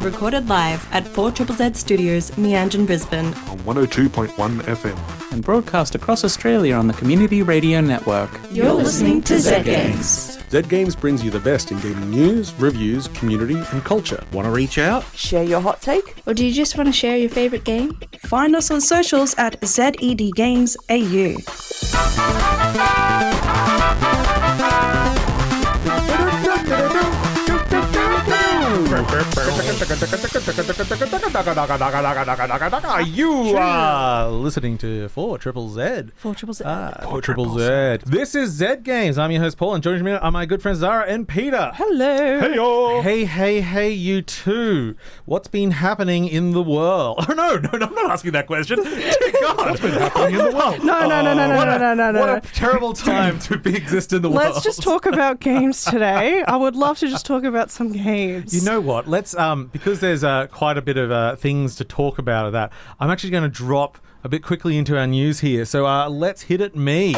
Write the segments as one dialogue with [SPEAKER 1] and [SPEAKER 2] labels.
[SPEAKER 1] recorded live at 4ZZZ Studios, Meanjin, Brisbane.
[SPEAKER 2] On 102.1 FM.
[SPEAKER 3] And broadcast across Australia on the Community Radio Network.
[SPEAKER 1] You're listening to Zed Games.
[SPEAKER 2] Zed Games brings you the best in gaming news, reviews, community and culture. Want to reach out?
[SPEAKER 4] Share your hot take?
[SPEAKER 5] Or do you just want to share your favourite game?
[SPEAKER 6] Find us on socials at Zed Games AU.
[SPEAKER 7] You are listening to 4ZZZ.
[SPEAKER 6] 4ZZZ.
[SPEAKER 7] 4ZZZ. This is Zed Games. I'm your host Paul, and joining me are my good friends Zahra and Peter.
[SPEAKER 6] Hello.
[SPEAKER 2] Hey y'all!
[SPEAKER 7] Hey, you two. What's been happening in the world? Oh, no, I'm not asking that question. Dear God.
[SPEAKER 2] What's been happening in the world?
[SPEAKER 6] No.
[SPEAKER 7] What a terrible time to exist in the world.
[SPEAKER 6] Let's just talk about games today. I would love to just talk about some games.
[SPEAKER 7] You know what? Let's because there's quite a bit of things to talk about of that. I'm actually going to drop a bit quickly into our news here. So let's hit it, me.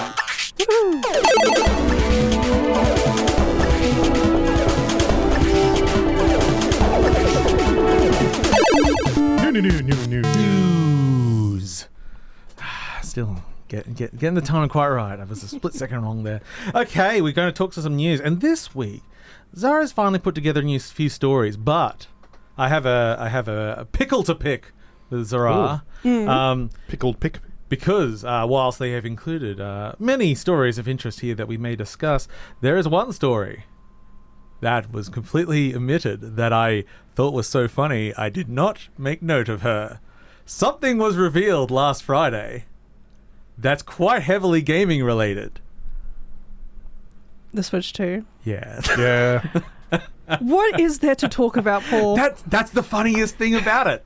[SPEAKER 7] News. Still getting the timing quite right. I was a split second wrong there. Okay, we're going to talk to some news, and this week Zahra's finally put together a few stories, but I have a pickle to pick with Zahra.
[SPEAKER 2] Pickled pick.
[SPEAKER 7] Because whilst they have included many stories of interest here that we may discuss, there is one story that was completely omitted that I thought was so funny I did not make note of her. Something was revealed last Friday that's quite heavily gaming related.
[SPEAKER 6] The Switch 2.
[SPEAKER 7] Yeah.
[SPEAKER 2] Yeah.
[SPEAKER 6] What is there to talk about, Paul?
[SPEAKER 7] That's the funniest thing about it.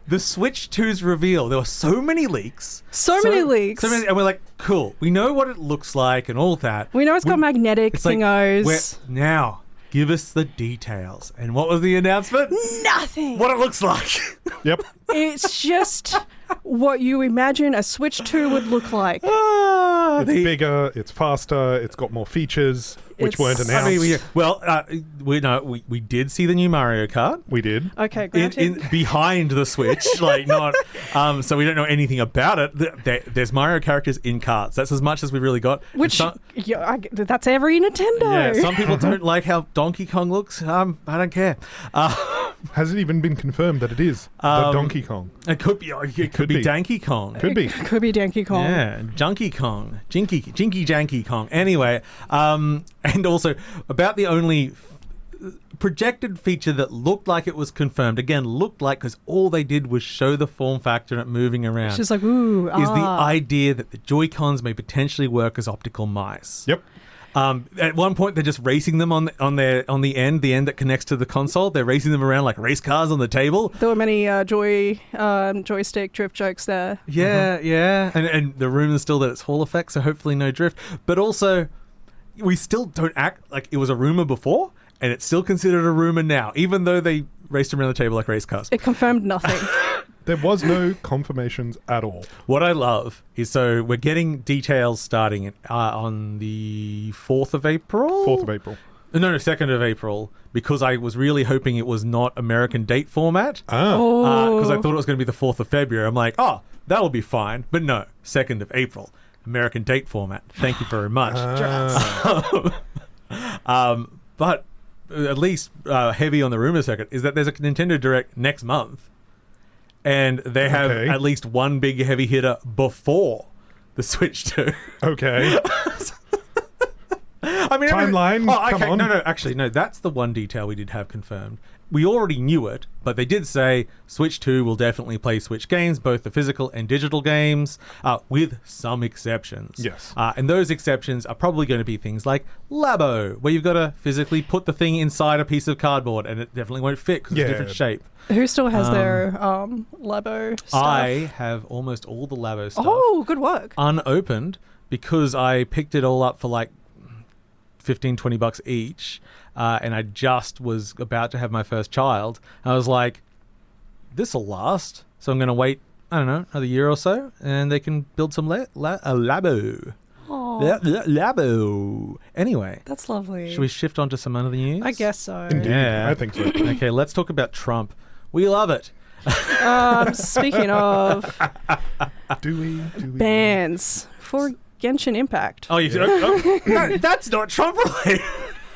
[SPEAKER 7] The Switch 2's reveal. There were so many leaks.
[SPEAKER 6] So many leaks.
[SPEAKER 7] And we're like, cool. We know what it looks like and all that.
[SPEAKER 6] We know it's got magnetic thingos.
[SPEAKER 7] Now, give us the details. And what was the announcement?
[SPEAKER 6] Nothing.
[SPEAKER 7] What it looks like.
[SPEAKER 2] Yep.
[SPEAKER 6] It's just what you imagine a Switch 2 would look like.
[SPEAKER 2] It's bigger, it's faster, it's got more features, which weren't announced.
[SPEAKER 7] We did see the new Mario Kart.
[SPEAKER 2] We did.
[SPEAKER 6] Okay, granted.
[SPEAKER 7] Behind the Switch, like not. So we don't know anything about it. There's Mario characters in karts. That's as much as we really got.
[SPEAKER 6] Which that's every Nintendo.
[SPEAKER 7] Yeah, some people don't like how Donkey Kong looks. I don't care.
[SPEAKER 2] Has it even been confirmed that it is the Donkey Kong?
[SPEAKER 7] It could be. It could be Donkey Kong.
[SPEAKER 2] Could be.
[SPEAKER 6] Could be Donkey Kong.
[SPEAKER 7] Yeah, Junky Kong. Jinky Janky Kong. Anyway, and also about the only projected feature that looked like it was confirmed. Again, looked like because all they did was show the form factor and it moving around.
[SPEAKER 6] She's like, ooh,
[SPEAKER 7] is the idea that the Joy-Cons may potentially work as optical mice.
[SPEAKER 2] Yep.
[SPEAKER 7] At one point, they're just racing them on the end that connects to the console. They're racing them around like race cars on the table.
[SPEAKER 6] There were many joystick drift jokes there.
[SPEAKER 7] Yeah. And the rumor is still that it's Hall effect, so hopefully no drift. But also, we still don't act like it was a rumor before, and it's still considered a rumor now, even though they raced around the table like race cars.
[SPEAKER 6] It confirmed nothing.
[SPEAKER 2] There was no confirmations at all.
[SPEAKER 7] What I love is, so we're getting details starting on the 4th of April?
[SPEAKER 2] 4th of April.
[SPEAKER 7] No, 2nd of April, because I was really hoping it was not American date format.
[SPEAKER 2] Oh.
[SPEAKER 7] Because I thought it was going to be the 4th of February. I'm like, that will be fine. But no, 2nd of April, American date format. Thank you very much. But at least heavy on the rumor circuit is that there's a Nintendo Direct next month. And they have at least one big heavy hitter before the Switch 2.
[SPEAKER 2] Okay.
[SPEAKER 7] I mean,
[SPEAKER 2] timeline. Come on.
[SPEAKER 7] No. That's the one detail we did have confirmed. We already knew it, but they did say Switch 2 will definitely play Switch games, both the physical and digital games, with some exceptions.
[SPEAKER 2] Yes.
[SPEAKER 7] And those exceptions are probably going to be things like Labo, where you've got to physically put the thing inside a piece of cardboard, and it definitely won't fit because it's a different shape.
[SPEAKER 6] Who still has their Labo stuff?
[SPEAKER 7] I have almost all the Labo stuff.
[SPEAKER 6] Oh, good work.
[SPEAKER 7] Unopened, because I picked it all up for like $15-20 each, and I just was about to have my first child. I was like, this'll last, so I'm going to wait, I don't know, another year or so, and they can build some a Labo. Labo. Anyway,
[SPEAKER 6] that's lovely.
[SPEAKER 7] Should we shift on to some other news?
[SPEAKER 6] I guess so.
[SPEAKER 2] Indeed.
[SPEAKER 7] Yeah,
[SPEAKER 2] I think so.
[SPEAKER 7] Okay, let's talk about Trump. We love it.
[SPEAKER 6] Speaking of
[SPEAKER 4] Do we?
[SPEAKER 6] bans for Genshin Impact.
[SPEAKER 7] Oh, no, that's not Trump related.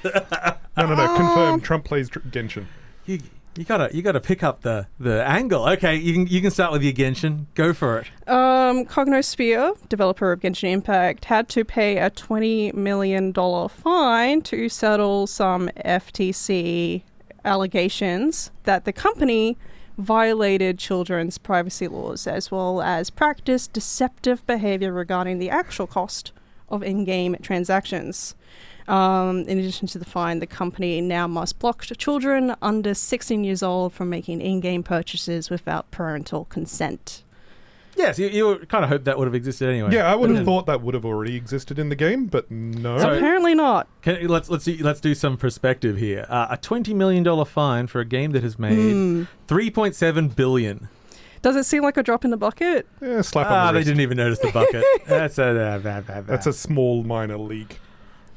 [SPEAKER 4] No. Confirm. Trump plays Genshin.
[SPEAKER 7] You gotta pick up the angle. Okay, you can start with your Genshin. Go for it.
[SPEAKER 6] Cognosphere, developer of Genshin Impact, had to pay a $20 million fine to settle some FTC allegations that the company violated children's privacy laws, as well as practiced deceptive behavior regarding the actual cost of in-game transactions. In addition to the fine, the company now must block children under 16 years old from making in-game purchases without parental consent.
[SPEAKER 7] Yes, you kind of hoped that would have existed anyway.
[SPEAKER 4] Yeah, I would have thought that would have already existed in the game, but no.
[SPEAKER 7] So-
[SPEAKER 6] Apparently not.
[SPEAKER 7] Let's do some perspective here. A $20 million fine for a game that has made $3.7 billion.
[SPEAKER 6] Does it seem like a drop in the bucket?
[SPEAKER 4] Yeah, slap on the
[SPEAKER 7] They
[SPEAKER 4] wrist.
[SPEAKER 7] didn't even notice the bucket.
[SPEAKER 4] That's a small minor leak.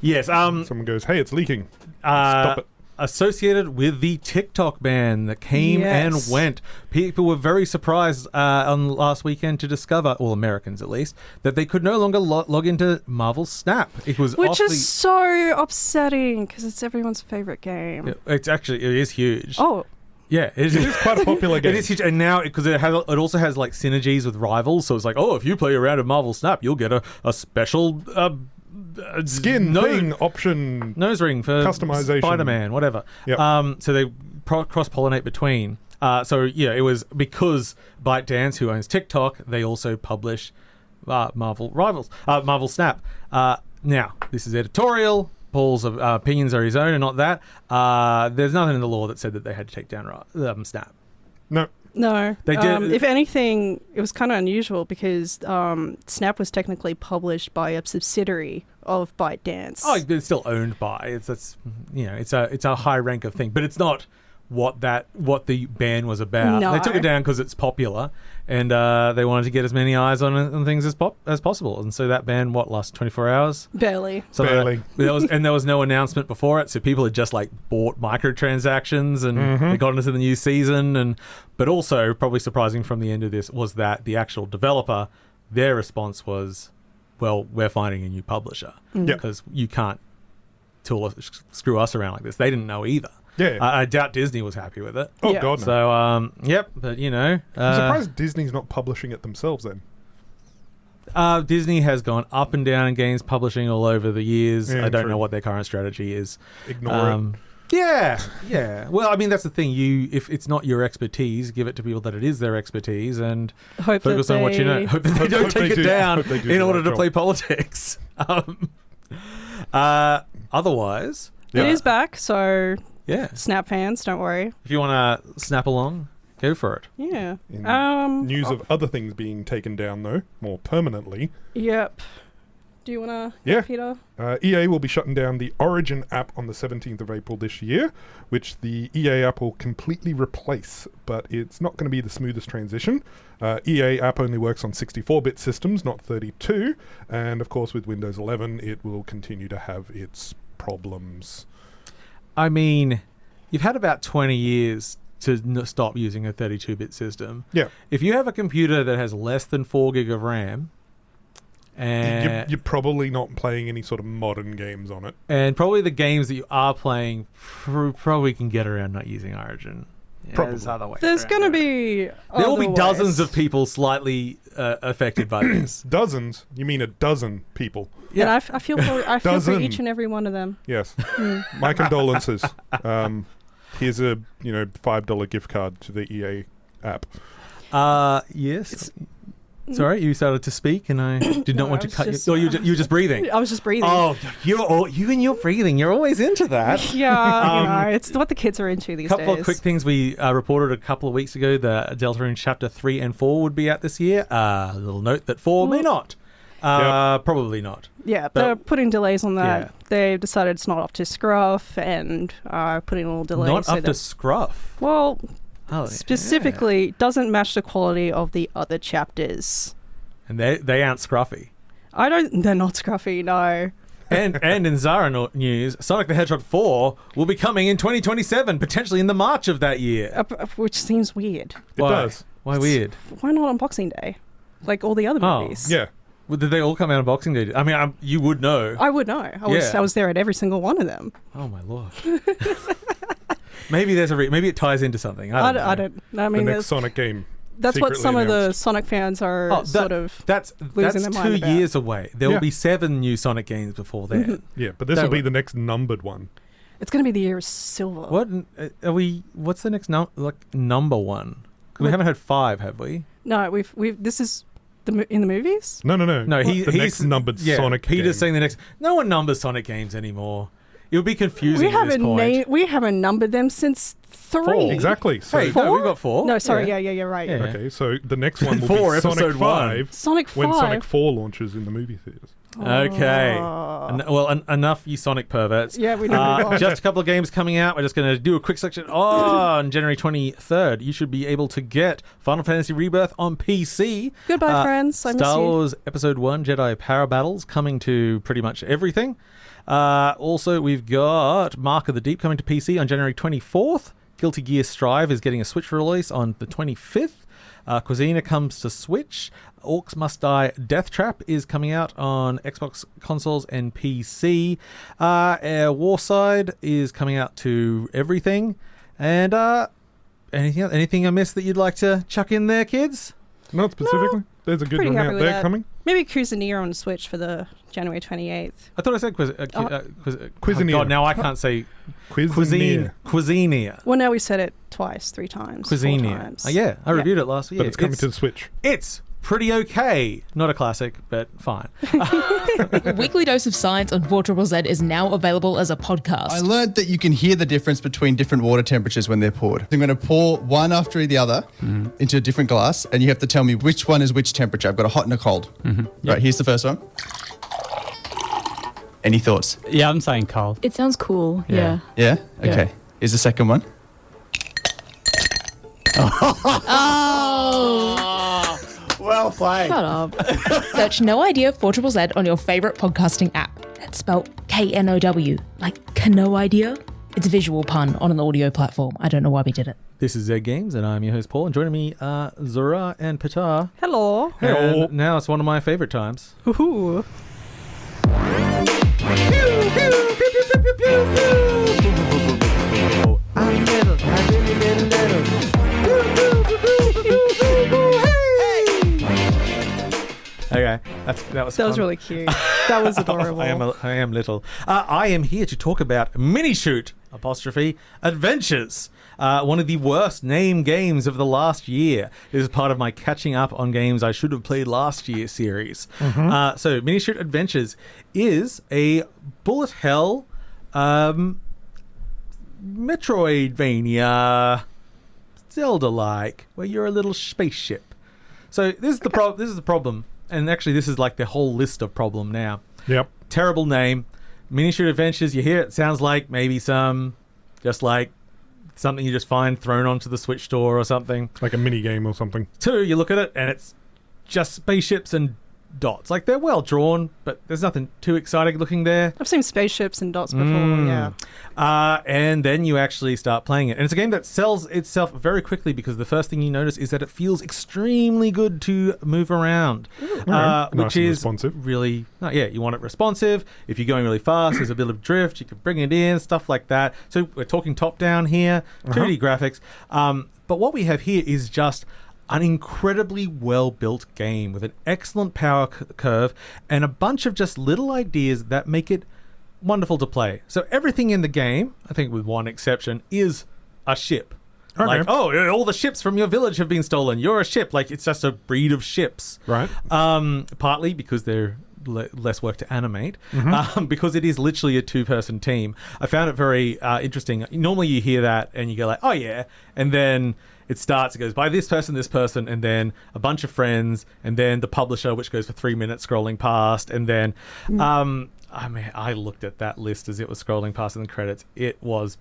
[SPEAKER 7] Yes.
[SPEAKER 4] Someone goes, hey, it's leaking. Stop it.
[SPEAKER 7] Associated with the TikTok ban that came and went. People were very surprised on last weekend to discover, well, Americans at least, that they could no longer log into Marvel Snap. It was
[SPEAKER 6] Which is so upsetting because it's everyone's favorite game.
[SPEAKER 7] it is huge.
[SPEAKER 6] Oh,
[SPEAKER 7] Yeah, it is
[SPEAKER 4] Quite a popular game.
[SPEAKER 7] It is huge, and now because it also has like synergies with rivals, so it's like, if you play around in Marvel Snap, you'll get a special
[SPEAKER 4] Skin thing option.
[SPEAKER 7] nose ring for
[SPEAKER 4] customization.
[SPEAKER 7] Spider-Man, whatever.
[SPEAKER 4] Yep.
[SPEAKER 7] So they cross-pollinate between. It was because ByteDance, who owns TikTok, they also publish Marvel Marvel Snap. Now, this is editorial. Paul's opinions are his own and not that. There's nothing in the law that said that they had to take down Snap.
[SPEAKER 4] No.
[SPEAKER 7] They did.
[SPEAKER 6] If anything, it was kind of unusual because Snap was technically published by a subsidiary of ByteDance.
[SPEAKER 7] Oh, it's still owned by. It's a high rank of thing, but it's not what the ban was about.
[SPEAKER 6] No.
[SPEAKER 7] They took it down because it's popular, and they wanted to get as many eyes on things as possible. And so that ban lasted 24 hours.
[SPEAKER 6] Barely.
[SPEAKER 4] Barely.
[SPEAKER 7] There was no announcement before it, so people had just like bought microtransactions and they got into the new season. But also, probably surprising from the end of this was that the actual developer, their response was, well, we're finding a new publisher because you can't screw us around like this. They didn't know either.
[SPEAKER 4] Yeah.
[SPEAKER 7] I doubt Disney was happy with it.
[SPEAKER 4] Oh,
[SPEAKER 6] Yeah.
[SPEAKER 4] God, no.
[SPEAKER 7] So, but
[SPEAKER 4] I'm surprised Disney's not publishing it themselves then.
[SPEAKER 7] Disney has gone up and down in games publishing all over the years.
[SPEAKER 4] Yeah,
[SPEAKER 7] I don't
[SPEAKER 4] true.
[SPEAKER 7] know what their current strategy is.
[SPEAKER 4] Ignore it.
[SPEAKER 7] Yeah. Well, I mean, that's the thing. If it's not your expertise, give it to people that it is their expertise and
[SPEAKER 6] Hope
[SPEAKER 7] focus
[SPEAKER 6] that
[SPEAKER 7] on what you know. Hope that they don't take it down
[SPEAKER 4] hope they do
[SPEAKER 7] in
[SPEAKER 4] the
[SPEAKER 7] order
[SPEAKER 4] right
[SPEAKER 7] to
[SPEAKER 4] job.
[SPEAKER 7] play politics. Otherwise,
[SPEAKER 6] It is back, so
[SPEAKER 7] yeah.
[SPEAKER 6] Snap fans, don't worry.
[SPEAKER 7] If you want to snap along, go for it.
[SPEAKER 6] Yeah.
[SPEAKER 4] In news of other things being taken down, though, more permanently.
[SPEAKER 6] Yep. Do you want to,
[SPEAKER 4] Yeah.
[SPEAKER 6] Peter?
[SPEAKER 4] EA will be shutting down the Origin app on the 17th of April this year, which the EA app will completely replace, but it's not going to be the smoothest transition. EA app only works on 64-bit systems, not 32, and of course with Windows 11 it will continue to have its problems.
[SPEAKER 7] I mean, you've had about 20 years to stop using a 32-bit system.
[SPEAKER 4] Yeah.
[SPEAKER 7] If you have a computer that has less than 4 gig of RAM, and
[SPEAKER 4] You're probably not playing any sort of modern games on it.
[SPEAKER 7] and probably the games that you are playing probably can get around not using Origin. Yeah,
[SPEAKER 4] Probably.
[SPEAKER 7] there's other ways
[SPEAKER 6] There's
[SPEAKER 7] around
[SPEAKER 6] going to
[SPEAKER 7] it.
[SPEAKER 6] be
[SPEAKER 7] There will be
[SPEAKER 6] other
[SPEAKER 7] dozens
[SPEAKER 6] ways.
[SPEAKER 7] of people slightly affected by this.
[SPEAKER 4] Dozens? You mean a dozen people?
[SPEAKER 6] And I feel for
[SPEAKER 4] Dozen.
[SPEAKER 6] each and every one of them.
[SPEAKER 4] Yes. My condolences. Here's a $5 gift card to the EA app.
[SPEAKER 7] Yes. Sorry, you started to speak, and I did not
[SPEAKER 6] No,
[SPEAKER 7] want
[SPEAKER 6] I
[SPEAKER 7] to
[SPEAKER 6] was
[SPEAKER 7] cut you.
[SPEAKER 6] just-
[SPEAKER 7] Oh, you were just breathing.
[SPEAKER 6] I was just breathing.
[SPEAKER 7] Oh, you and your breathing. You're always into that.
[SPEAKER 6] Yeah, it's what the kids are into these
[SPEAKER 7] A couple
[SPEAKER 6] days.
[SPEAKER 7] of quick things we reported a couple of weeks ago. The Deltarune Chapter 3 and 4 would be out this year. A little note that 4 may not. Probably not.
[SPEAKER 6] Yeah,
[SPEAKER 7] But-
[SPEAKER 6] they're putting delays on that.
[SPEAKER 7] Yeah.
[SPEAKER 6] They've decided it's not up to Scruff and putting a little delay.
[SPEAKER 7] Not
[SPEAKER 6] so
[SPEAKER 7] up to
[SPEAKER 6] that-
[SPEAKER 7] Scruff.
[SPEAKER 6] Well,
[SPEAKER 7] Oh,
[SPEAKER 6] specifically, doesn't match the quality of the other chapters.
[SPEAKER 7] yeah. And they aren't scruffy.
[SPEAKER 6] They're not Scruffy, no.
[SPEAKER 7] And in Zahra news, Sonic the Hedgehog 4 will be coming in 2027, potentially in the March of that year.
[SPEAKER 6] Which seems weird.
[SPEAKER 4] It does.
[SPEAKER 7] Why weird?
[SPEAKER 6] Why not on Boxing Day? Like all the other movies.
[SPEAKER 4] Yeah.
[SPEAKER 7] Well, did they all come out on Boxing Day? I mean, you would know.
[SPEAKER 6] I would know. I was there at every single one of them.
[SPEAKER 7] Oh my lord. Maybe there's maybe it ties into something. I don't know.
[SPEAKER 6] I mean,
[SPEAKER 4] the next Sonic game.
[SPEAKER 6] That's what
[SPEAKER 4] secretly
[SPEAKER 6] some of the
[SPEAKER 4] announced.
[SPEAKER 6] Sonic fans are
[SPEAKER 7] That's
[SPEAKER 6] losing their mind
[SPEAKER 7] 2
[SPEAKER 6] about.
[SPEAKER 7] years away. There will be 7 new Sonic games before then.
[SPEAKER 4] Yeah, but this will be the next numbered one.
[SPEAKER 6] It's going to be the year of silver.
[SPEAKER 7] What are we? What's the next number one? We haven't had 5, have we?
[SPEAKER 6] No, we've. This is in the movies.
[SPEAKER 4] No.
[SPEAKER 7] No,
[SPEAKER 4] The next numbered Sonic game.
[SPEAKER 7] Peter's saying the next. No one numbers Sonic games anymore. It would be confusing at this point.
[SPEAKER 6] We haven't numbered them since 3.
[SPEAKER 7] 4.
[SPEAKER 4] Exactly. So
[SPEAKER 7] Hey, no, we've got 4.
[SPEAKER 6] No, sorry. Yeah, you're right.
[SPEAKER 7] Yeah.
[SPEAKER 4] Okay, so the next one will
[SPEAKER 7] 4,
[SPEAKER 4] be Sonic
[SPEAKER 7] episode
[SPEAKER 4] 5.
[SPEAKER 7] 1.
[SPEAKER 6] Sonic 5.
[SPEAKER 4] When Sonic 4 launches in the movie theaters.
[SPEAKER 7] Okay. Enough, you Sonic perverts.
[SPEAKER 6] Yeah, we know.
[SPEAKER 7] Just a couple of games coming out. We're just going to do a quick selection. On January 23rd, you should be able to get Final Fantasy Rebirth on PC.
[SPEAKER 6] Goodbye, friends. I miss
[SPEAKER 7] Star
[SPEAKER 6] you.
[SPEAKER 7] Wars Episode 1 Jedi Power Battles coming to pretty much everything. Also, we've got Mark of the Deep coming to PC on January 24th. Guilty Gear Strive is getting a Switch release on the 25th. Cuisina comes to Switch. Orcs Must Die Death Trap is coming out on Xbox consoles and PC. Warside is coming out to everything. And anything I missed that you'd like to chuck in there, kids?
[SPEAKER 4] Not specifically. There's a good
[SPEAKER 6] Pretty
[SPEAKER 4] one
[SPEAKER 6] happy
[SPEAKER 4] out
[SPEAKER 6] with
[SPEAKER 4] there
[SPEAKER 6] that.
[SPEAKER 4] coming.
[SPEAKER 6] Maybe Cuisinier on Switch for the January 28th.
[SPEAKER 7] I thought I said
[SPEAKER 4] Cuisinier.
[SPEAKER 7] Oh God, now I can't say
[SPEAKER 4] Cuisinier.
[SPEAKER 7] Cuisinier.
[SPEAKER 6] Well, now we said it twice, 3 times. 4
[SPEAKER 7] Cuisinier.
[SPEAKER 6] times.
[SPEAKER 7] Yeah, I reviewed it last year.
[SPEAKER 4] But it's coming to the Switch.
[SPEAKER 7] It's pretty okay. Not a classic, but fine.
[SPEAKER 8] A weekly dose of science on 4ZZZ is now available as a podcast.
[SPEAKER 9] I learned that you can hear the difference between different water temperatures when they're poured. I'm going to pour one after the other into a different glass, and you have to tell me which one is which temperature. I've got a hot and a cold. Right, here's the first one. Any thoughts?
[SPEAKER 3] Yeah, I'm saying cold.
[SPEAKER 8] It sounds cool. Yeah.
[SPEAKER 9] Yeah? Okay. Here's the second one. Well played.
[SPEAKER 8] Shut up. Search No Idea 4ZZZ on your favorite podcasting app. That's spelled KNOW, like Kano Idea. It's a visual pun on an audio platform. I don't know why we did it.
[SPEAKER 7] This is Zed Games, and I'm your host, Paul. And joining me are Zahra and Petar.
[SPEAKER 6] Hello.
[SPEAKER 7] And now it's one of my favorite times.
[SPEAKER 6] Ooh.
[SPEAKER 7] I'm little, I really little. Okay, that was fun.
[SPEAKER 6] really cute. That was adorable.
[SPEAKER 7] I am little. I am here to talk about Minishoot Adventures. One of the worst named games of the last year. This is part of my catching up on games I should have played last year series. So Minishoot Adventures is a bullet hell Metroidvania Zelda-like, where you're a little spaceship. So this is the problem. And actually, this is like the whole list of problem now.
[SPEAKER 4] Yep.
[SPEAKER 7] Terrible name. Minishoot Adventures, you hear it sounds like maybe something you just find thrown onto the Switch store or something.
[SPEAKER 4] Like a mini game or something.
[SPEAKER 7] 2, you look at it and it's just spaceships and dots. Like, they're well drawn, but there's nothing too exciting looking there.
[SPEAKER 6] I've seen spaceships and dots before, yeah.
[SPEAKER 7] And then you actually start playing it. And it's a game that sells itself very quickly because the first thing you notice is that it feels extremely good to move around.
[SPEAKER 4] Nice
[SPEAKER 7] Which
[SPEAKER 4] and
[SPEAKER 7] is
[SPEAKER 4] responsive.
[SPEAKER 7] really... you want it responsive. If you're going really fast, there's a bit of drift. You can bring it in, stuff like that. So we're talking top-down here, 2D graphics. But what we have here is just an incredibly well-built game with an excellent power curve and a bunch of just little ideas that make it wonderful to play. So everything in the game, I think with one exception, is a ship.
[SPEAKER 4] Okay.
[SPEAKER 7] Like, all the ships from your village have been stolen. You're a ship. Like, it's just a breed of ships.
[SPEAKER 4] Right.
[SPEAKER 7] Partly because they're less work to animate, because it is literally a 2-person team. I found it very interesting. Normally you hear that and you go like, oh yeah, and then it starts, it goes by this person, and then a bunch of friends, and then the publisher, which goes for 3 minutes scrolling past, and then I looked at that list as it was scrolling past in the credits. It was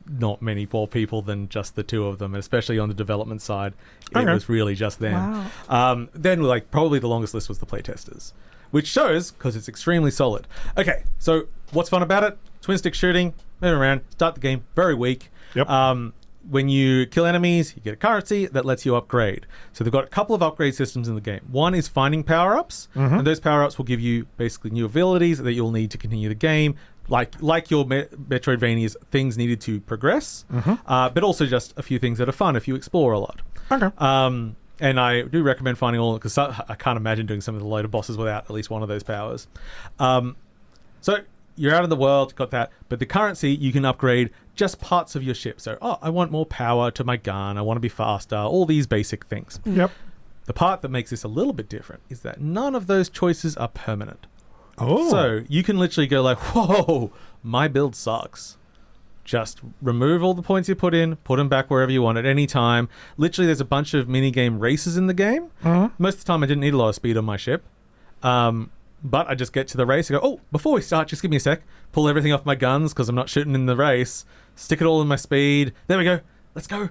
[SPEAKER 7] not many more people than just the 2 of them, and especially on the development side, it was really just them.
[SPEAKER 6] Wow.
[SPEAKER 7] Then, like, probably the longest list was the playtesters, which shows because it's extremely solid. Okay, so what's fun about it? Twin stick shooting, moving around, start the game, very weak.
[SPEAKER 4] Yep.
[SPEAKER 7] When you kill enemies, you get a currency that lets you upgrade. So they've got a couple of upgrade systems in the game. One is finding power-ups, and those power-ups will give you basically new abilities that you'll need to continue the game. Like your Metroidvanias, things needed to progress, but also just a few things that are fun if you explore a lot.
[SPEAKER 4] Okay.
[SPEAKER 7] And I do recommend finding all, because I can't imagine doing some of the later bosses without at least one of those powers. So you're out in the world, got that, but the currency, you can upgrade just parts of your ship. So, I want more power to my gun, I want to be faster, all these basic things.
[SPEAKER 4] Yep.
[SPEAKER 7] The part that makes this a little bit different is that none of those choices are permanent.
[SPEAKER 4] Oh.
[SPEAKER 7] So you can literally go like, whoa, my build sucks. Just remove all the points you put them back wherever you want at any time. Literally, there's a bunch of minigame races in the game. Most of the time, I didn't need a lot of speed on my ship. But I just get to the race and go, before we start, just give me a sec. Pull everything off my guns because I'm not shooting in the race. Stick it all in my speed. There we go. Let's go.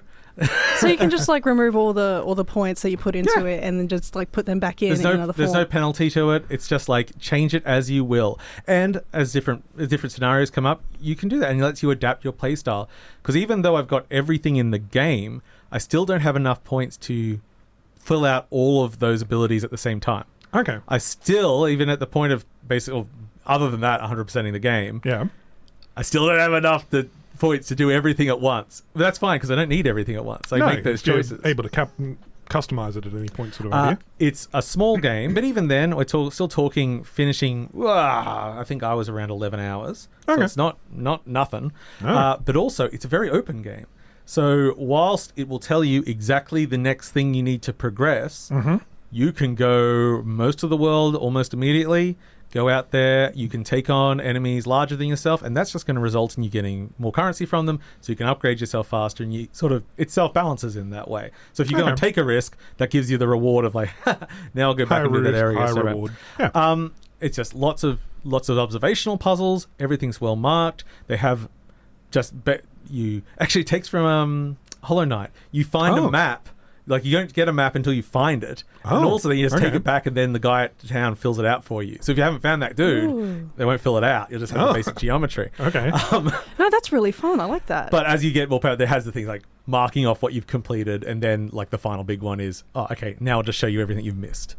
[SPEAKER 6] So you can just like remove all the points that you put into it and then just like put them back in another form.
[SPEAKER 7] There's no penalty to it. It's just like change it as you will. And as different scenarios come up, you can do that and it lets you adapt your playstyle. Because even though I've got everything in the game, I still don't have enough points to fill out all of those abilities at the same time.
[SPEAKER 4] Okay.
[SPEAKER 7] I still, even at the point of basically, other than that, 100%ing the game, I still don't have enough points to do everything at once. But that's fine because I don't need everything at once. I make those choices.
[SPEAKER 4] You're able to customize it at any point, sort of idea.
[SPEAKER 7] It's a small game, but even then, we're still talking finishing. I think I was around 11 hours.
[SPEAKER 4] Okay.
[SPEAKER 7] So it's not nothing. No. But also, it's a very open game. So whilst it will tell you exactly the next thing you need to progress, you can go most of the world almost immediately. Go out there, you can take on enemies larger than yourself, and that's just going to result in you getting more currency from them, so you can upgrade yourself faster, and you it self-balances in in that way. So if you go and take a risk, that gives you the reward of like, now I'll go back into that area.
[SPEAKER 4] High reward. Yeah.
[SPEAKER 7] It's just lots of observational puzzles. Everything's well marked. They have you actually it takes from Hollow Knight. You find a map. Like, you don't get a map until you find it. And also, then you just take it back, and then the guy at town fills it out for you. So if you haven't found that dude, they won't fill it out. You'll just have the basic geometry.
[SPEAKER 4] Okay.
[SPEAKER 6] No, that's really fun. I like that.
[SPEAKER 7] But as you get more power, there has the things like marking off what you've completed, and then, like, the final big one is, okay, now I'll just show you everything you've missed.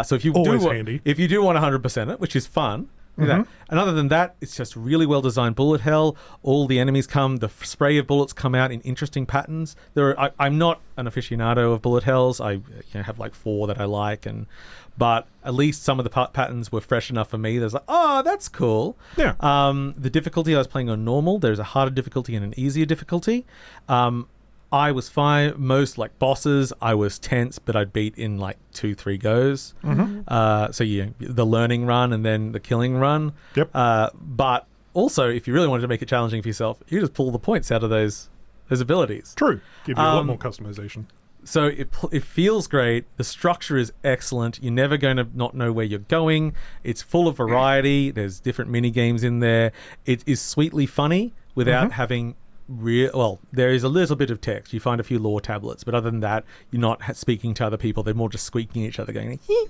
[SPEAKER 7] So if you
[SPEAKER 4] handy.
[SPEAKER 7] If you do want 100% it, which is fun, do that. And other than that, it's just really well designed bullet hell. All the enemies the spray of bullets come out in interesting patterns. I'm not an aficionado of bullet hells. I have like 4 that I like, but at least some of the patterns were fresh enough for me. There's like, that's cool.
[SPEAKER 4] Yeah.
[SPEAKER 7] The difficulty, I was playing on normal. There's a harder difficulty and an easier difficulty. I was fine. Most like bosses, I was tense, but I'd beat in like 2-3 goes. So the learning run and then the killing run.
[SPEAKER 4] Yep.
[SPEAKER 7] But also, if you really wanted to make it challenging for yourself, you just pull the points out of those abilities.
[SPEAKER 4] True. Give you a lot more customization.
[SPEAKER 7] So it feels great. The structure is excellent. You're never going to not know where you're going. It's full of variety. There's different mini games in there. It is sweetly funny without having there is a little bit of text. You find a few lore tablets, but other than that, you're not speaking to other people. They're more just squeaking at each other, going, you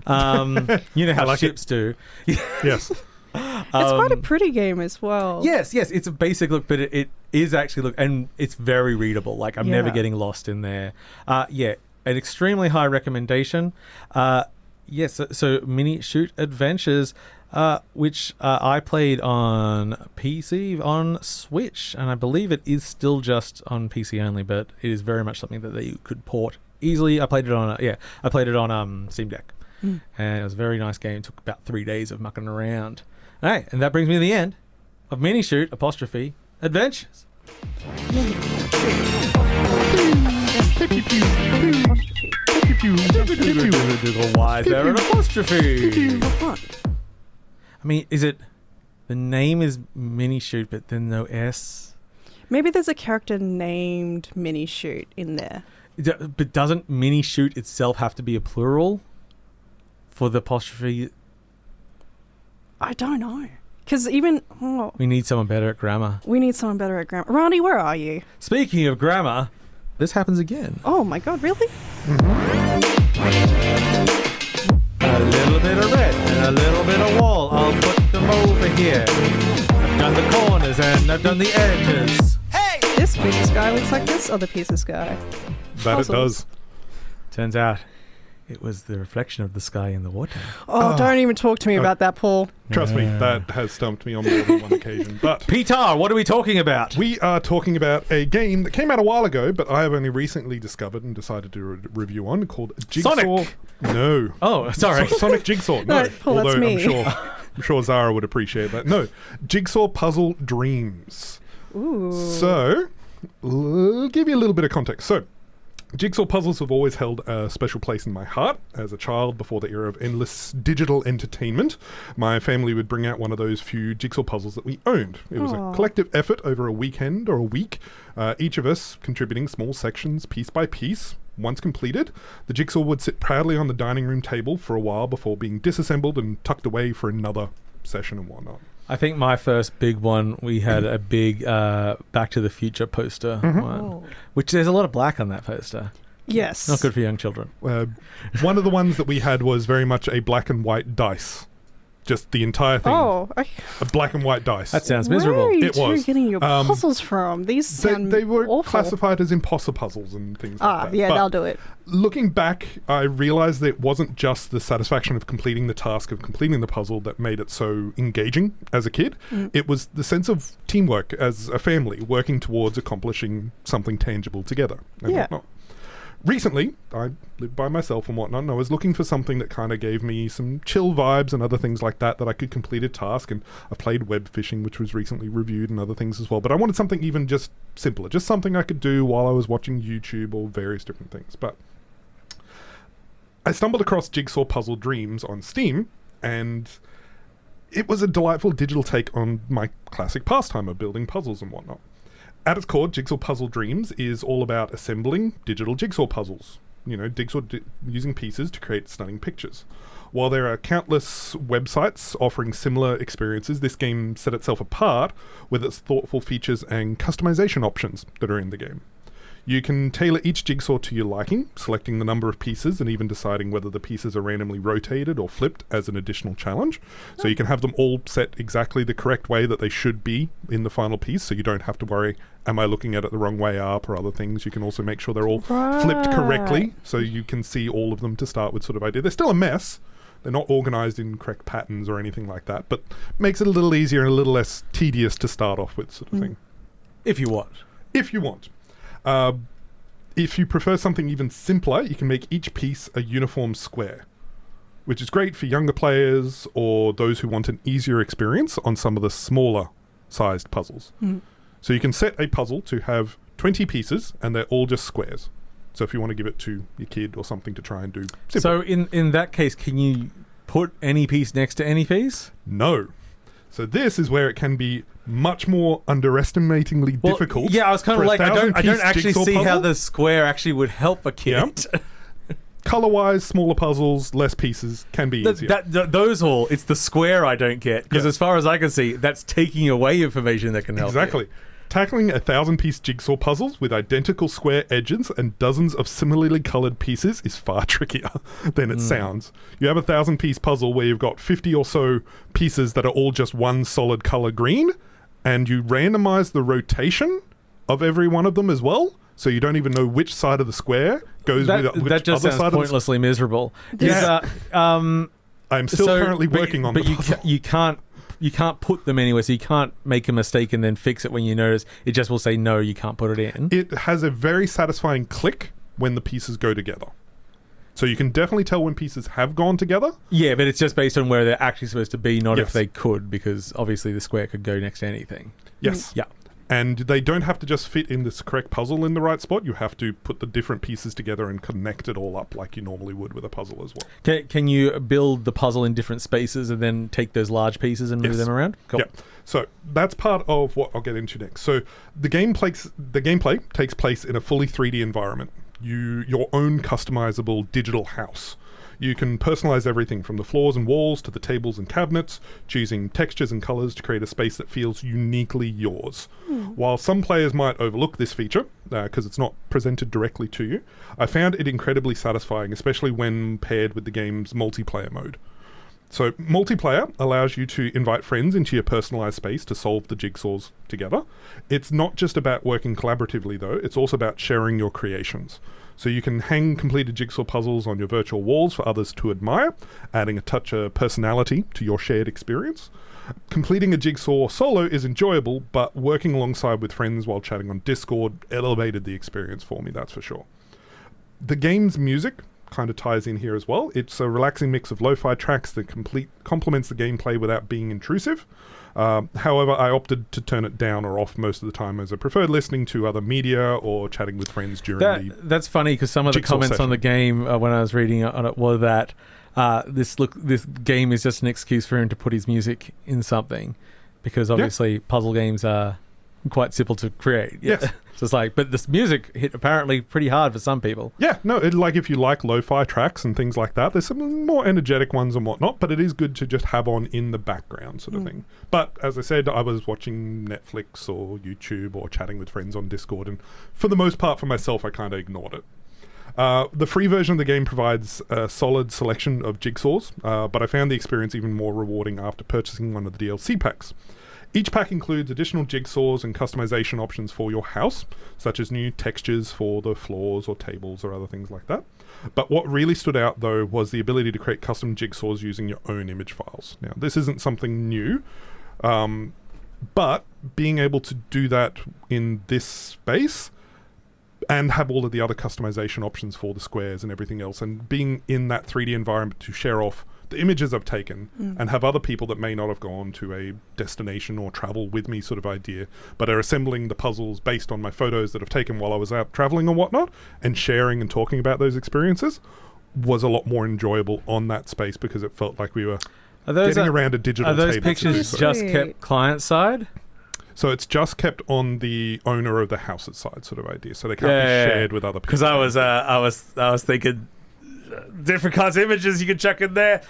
[SPEAKER 7] know how like ships do.
[SPEAKER 4] Yes.
[SPEAKER 6] It's quite a pretty game as well.
[SPEAKER 7] Yes. It's a basic look, but it is actually and it's very readable. Like, I'm never getting lost in there. An extremely high recommendation. Yes, so Minishoot Adventures, which I played on PC, on Switch, and I believe it is still just on PC only, but it is very much something that you could port easily. I played it on Steam Deck, and it was a very nice game. It took about 3 days of mucking around. All right, and that brings me to the end of Minishoot Adventures. Why is there an apostrophe? I mean, is it the name is Minishoot, but then no S?
[SPEAKER 6] Maybe there's a character named Minishoot in there.
[SPEAKER 7] But doesn't Minishoot itself have to be a plural for the apostrophe?
[SPEAKER 6] I don't know. Because even...
[SPEAKER 7] we need someone better at grammar.
[SPEAKER 6] Ronnie, where are you?
[SPEAKER 7] Speaking of grammar, this happens again.
[SPEAKER 6] Oh my god, really?
[SPEAKER 7] A little bit a little bit of wall. I'll put them over here. I've done the corners and I've done the edges.
[SPEAKER 6] This piece of sky looks like this other piece of sky.
[SPEAKER 4] That
[SPEAKER 6] Puzzles.
[SPEAKER 4] it does.
[SPEAKER 7] Turns out it was the reflection of the sky in the water.
[SPEAKER 6] Oh, don't even talk to me about that, Paul.
[SPEAKER 4] Trust me, that has stumped me on more than one occasion. But
[SPEAKER 7] Peter, what are we talking about?
[SPEAKER 4] we are talking about a game that came out a while ago, but I have only recently discovered and decided to do a review on, called Jigsaw.
[SPEAKER 7] Sonic!
[SPEAKER 4] No.
[SPEAKER 7] Oh, sorry.
[SPEAKER 4] Sonic Jigsaw. No.
[SPEAKER 6] No, Paul, that's
[SPEAKER 4] Although
[SPEAKER 6] me.
[SPEAKER 4] I'm sure Zahra would appreciate that. No. Jigsaw Puzzle Dreams.
[SPEAKER 6] Ooh.
[SPEAKER 4] So, I'll give you a little bit of context. So, jigsaw puzzles have always held a special place in my heart. As a child, before the era of endless digital entertainment, my family would bring out one of those few jigsaw puzzles that we owned. It was a collective effort over a weekend or a week, each of us contributing small sections piece by piece. Once completed, the jigsaw would sit proudly on the dining room table for a while before being disassembled and tucked away for another session and whatnot.
[SPEAKER 7] I think my first big one, we had a big Back to the Future poster one, which there's a lot of black on that poster.
[SPEAKER 6] Yes.
[SPEAKER 7] Not good for young children.
[SPEAKER 4] One of the ones that we had was very much a black and white dice. Just the entire thing.
[SPEAKER 6] Oh,
[SPEAKER 4] A black and white dice.
[SPEAKER 7] That sounds
[SPEAKER 6] where
[SPEAKER 7] miserable.
[SPEAKER 6] are you
[SPEAKER 4] It was.
[SPEAKER 6] getting your puzzles from? These sound
[SPEAKER 4] They were
[SPEAKER 6] awful.
[SPEAKER 4] classified as imposter puzzles and things like that.
[SPEAKER 6] Yeah,
[SPEAKER 4] But
[SPEAKER 6] they'll do it.
[SPEAKER 4] looking back, I realized that it wasn't just the satisfaction of completing the task of completing the puzzle that made it so engaging as a kid. It was the sense of teamwork as a family working towards accomplishing something tangible together and
[SPEAKER 6] Yeah.
[SPEAKER 4] whatnot. Recently, I lived by myself and whatnot, and I was looking for something that kind of gave me some chill vibes and other things like that I could complete a task. And I played web fishing, which was recently reviewed, and other things as well. But I wanted something even just simpler, just something I could do while I was watching YouTube or various different things. But I stumbled across Jigsaw Puzzle Dreams on Steam, and it was a delightful digital take on my classic pastime of building puzzles and whatnot. At its core, Jigsaw Puzzle Dreams is all about assembling digital jigsaw puzzles. You know, using pieces to create stunning pictures. While there are countless websites offering similar experiences, this game set itself apart with its thoughtful features and customization options that are in the game. You can tailor each jigsaw to your liking, selecting the number of pieces and even deciding whether the pieces are randomly rotated or flipped as an additional challenge. So you can have them all set exactly the correct way that they should be in the final piece, so you don't have to worry, am I looking at it the wrong way up or other things. You can also make sure they're all flipped correctly, so you can see all of them to start with sort of idea. They're still a mess. They're not organized in correct patterns or anything like that, but makes it a little easier and a little less tedious to start off with, sort of thing.
[SPEAKER 7] If you want.
[SPEAKER 4] If you want. If you prefer something even simpler, you can make each piece a uniform square, which is great for younger players or those who want an easier experience on some of the smaller sized puzzles. So you can set a puzzle to have 20 pieces and they're all just squares. So if you want to give it to your kid or something to try and do simple.
[SPEAKER 7] So in that case, can you put any piece next to any piece?
[SPEAKER 4] No. So this is where it can be much more underestimatingly difficult.
[SPEAKER 7] Yeah, I was kind of like, I don't actually see how the square actually would help a kid.
[SPEAKER 4] Yeah. Color-wise, smaller puzzles, less pieces can be easier.
[SPEAKER 7] It's the square I don't get, because as far as I can see, that's taking away information that can help
[SPEAKER 4] Exactly.
[SPEAKER 7] you.
[SPEAKER 4] Tackling 1,000-piece jigsaw puzzles with identical square edges and dozens of similarly colored pieces is far trickier than it sounds. You have a 1,000-piece puzzle where you've got 50 or so pieces that are all just one solid color green, and you randomize the rotation of every one of them as well, so you don't even know which side of the square goes with which
[SPEAKER 7] that just
[SPEAKER 4] other
[SPEAKER 7] sounds
[SPEAKER 4] side
[SPEAKER 7] pointlessly miserable.
[SPEAKER 4] Yeah. I'm still currently
[SPEAKER 7] but
[SPEAKER 4] working on the puzzle.
[SPEAKER 7] You can't put them anywhere, so you can't make a mistake and then fix it when you notice. It just will say, no, you can't put it in.
[SPEAKER 4] It has a very satisfying click when the pieces go together. So you can definitely tell when pieces have gone together.
[SPEAKER 7] Yeah, but it's just based on where they're actually supposed to be, not if they could, because obviously the square could go next to anything.
[SPEAKER 4] Yes.
[SPEAKER 7] Yeah.
[SPEAKER 4] And they don't have to just fit in this correct puzzle in the right spot. You have to put the different pieces together and connect it all up like you normally would with a puzzle as well.
[SPEAKER 7] Can you build the puzzle in different spaces and then take those large pieces and move them around? Cool.
[SPEAKER 4] Yeah. So that's part of what I'll get into next. So the gameplay takes place in a fully 3D environment. Your own customizable digital house. You can personalize everything from the floors and walls to the tables and cabinets, choosing textures and colors to create a space that feels uniquely yours. While some players might overlook this feature because it's not presented directly to you, I found it incredibly satisfying, especially when paired with the game's multiplayer mode. So multiplayer allows you to invite friends into your personalized space to solve the jigsaws together. It's not just about working collaboratively though, it's also about sharing your creations. So you can hang completed jigsaw puzzles on your virtual walls for others to admire, adding a touch of personality to your shared experience. Completing a jigsaw solo is enjoyable, but working alongside with friends while chatting on Discord elevated the experience for me, that's for sure. The game's music kind of ties in here as well. It's a relaxing mix of lo-fi tracks that complements the gameplay without being intrusive. However, I opted to turn it down or off most of the time, as I preferred listening to other media or chatting with friends during
[SPEAKER 7] That's funny, because some of the comments on the game when I was reading on it were that this game is just an excuse for him to put his music in something, because obviously puzzle games are quite simple to create. Yeah.
[SPEAKER 4] Yes.
[SPEAKER 7] So it's like, but this music hit apparently pretty hard for some people.
[SPEAKER 4] Yeah, no, like if you like lo-fi tracks and things like that, there's some more energetic ones and whatnot, but it is good to just have on in the background sort of thing. But as I said, I was watching Netflix or YouTube or chatting with friends on Discord, and for the most part for myself, I kind of ignored it. The free version of the game provides a solid selection of jigsaws, but I found the experience even more rewarding after purchasing one of the DLC packs. Each pack includes additional jigsaws and customization options for your house, such as new textures for the floors or tables or other things like that. But what really stood out, though, was the ability to create custom jigsaws using your own image files. Now, this isn't something new, but being able to do that in this space and have all of the other customization options for the squares and everything else, and being in that 3D environment to share off the images I've taken and have other people that may not have gone to a destination or travel with me sort of idea, but are assembling the puzzles based on my photos that I've taken while I was out traveling and whatnot, and sharing and talking about those experiences was a lot more enjoyable on that space, because it felt like we were getting around a digital table.
[SPEAKER 7] Are those pictures just kept client side?
[SPEAKER 4] So it's just kept on the owner of the house's side sort of idea, so they can't be shared with other people.
[SPEAKER 7] Because I was thinking different kinds of images you can chuck in there.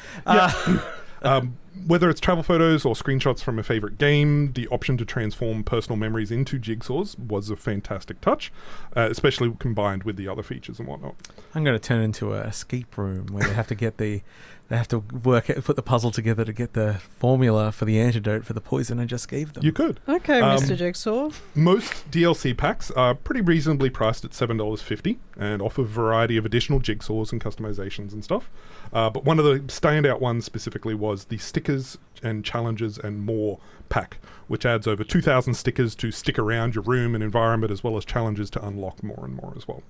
[SPEAKER 4] Whether it's travel photos or screenshots from a favorite game, the option to transform personal memories into jigsaws was a fantastic touch, especially combined with the other features and whatnot.
[SPEAKER 7] I'm going to turn into an escape room where they have to get put the puzzle together to get the formula for the antidote for the poison I just gave them.
[SPEAKER 4] You could.
[SPEAKER 6] Okay, Mr. Jigsaw.
[SPEAKER 4] Most DLC packs are pretty reasonably priced at $7.50 and offer a variety of additional jigsaws and customizations and stuff. But one of the standout ones specifically was the stickers and challenges and more pack, which adds over 2,000 stickers to stick around your room and environment, as well as challenges to unlock more and more as well.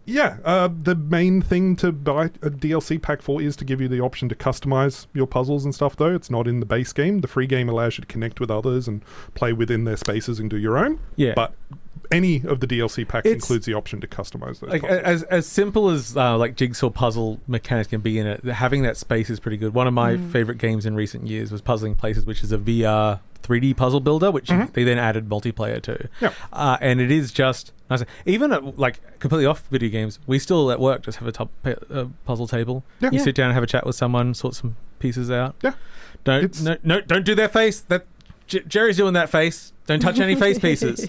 [SPEAKER 4] Yeah, the main thing to buy a DLC pack for is to give you the option to customize your puzzles and stuff, though. It's not in the base game. The free game allows you to connect with others and play within their spaces and do your own. Yeah. But any of the DLC packs includes the option to customize those puzzles.
[SPEAKER 7] As simple as like jigsaw puzzle mechanics can be in it, having that space is pretty good. One of my favorite games in recent years was Puzzling Places, which is a VR 3D puzzle builder, which they then added multiplayer to.
[SPEAKER 4] Yeah.
[SPEAKER 7] And it is just nice. Even at, like completely off video games, we still at work just have a puzzle table. Yeah. You sit down and have a chat with someone, sort some pieces out.
[SPEAKER 4] Yeah.
[SPEAKER 7] Don't do their face. That Jerry's doing that face. Don't touch any face pieces.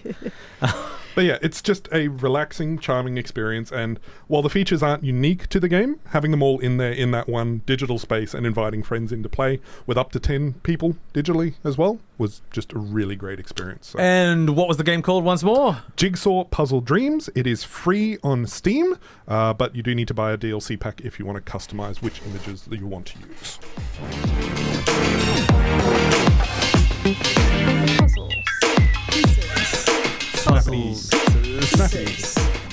[SPEAKER 4] But yeah, it's just a relaxing, charming experience, and while the features aren't unique to the game, having them all in there in that one digital space and inviting friends into play with up to 10 people digitally as well was just a really great experience. So.
[SPEAKER 7] And what was the game called once more?
[SPEAKER 4] Jigsaw Puzzle Dreams. It is free on Steam, but you do need to buy a DLC pack if you want to customize which images that you want to use.
[SPEAKER 6] Puzzles.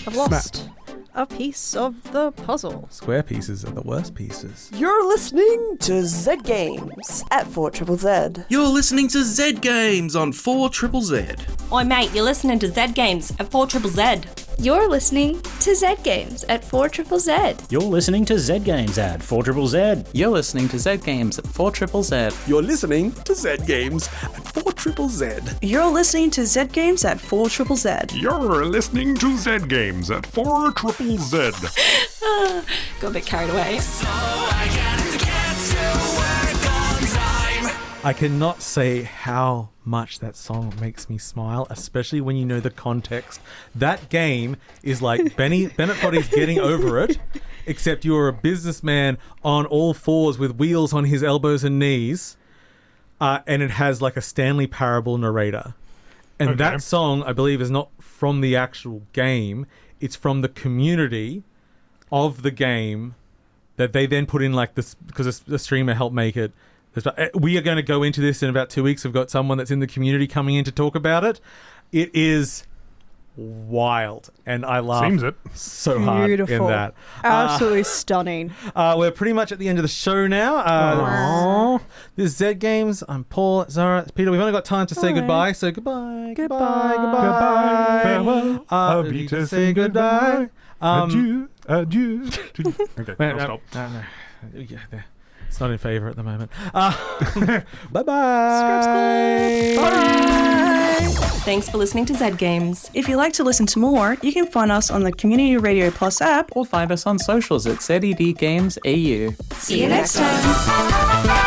[SPEAKER 6] I've lost a piece of the puzzle.
[SPEAKER 7] Square pieces are the worst pieces.
[SPEAKER 10] You're listening to Zed Games at 4ZZZ.
[SPEAKER 11] You're listening to Zed Games on 4ZZZ.
[SPEAKER 1] Oi mate, you're listening to Zed Games at 4ZZZ.
[SPEAKER 5] You're listening to Zed Games at 4ZZZ.
[SPEAKER 12] You're listening to Zed Games at 4ZZZ.
[SPEAKER 3] You're listening to Zed Games at 4ZZZ.
[SPEAKER 11] You're listening to Zed Games at 4ZZZ.
[SPEAKER 10] You're listening to Zed Games at 4ZZZ.
[SPEAKER 2] You're listening to Zed Games at 4ZZZ.
[SPEAKER 1] Got a bit carried away.
[SPEAKER 11] So I can get to work on time.
[SPEAKER 7] I cannot say how much that song makes me smile, especially when you know the context. That game is like Bennett Foddy's getting over it, except you're a businessman on all fours with wheels on his elbows and knees, and it has like a Stanley Parable narrator. And that song, I believe, is not from the actual game. It's from the community of the game that they then put in like this, because the streamer helped make it. We are going to go into this in about 2 weeks. We've got someone that's in the community coming in to talk about it. It is wild, and I laugh so hard in that.
[SPEAKER 6] Absolutely stunning.
[SPEAKER 7] We're pretty much at the end of the show now. This is Zed Games. I'm Paul, Zahra, Peter. We've only got time to say goodbye, so goodbye.
[SPEAKER 4] Farewell. I'll be to say goodbye. Adieu. Okay, I'll stop.
[SPEAKER 7] No. Yeah, there. It's not in favour at the moment. Bye-bye.
[SPEAKER 1] Bye. Thanks for listening to Zed Games. If you'd like to listen to more, you can find us on the Community Radio Plus app
[SPEAKER 3] Or find us on socials at ZED Games AU.
[SPEAKER 5] See you next time.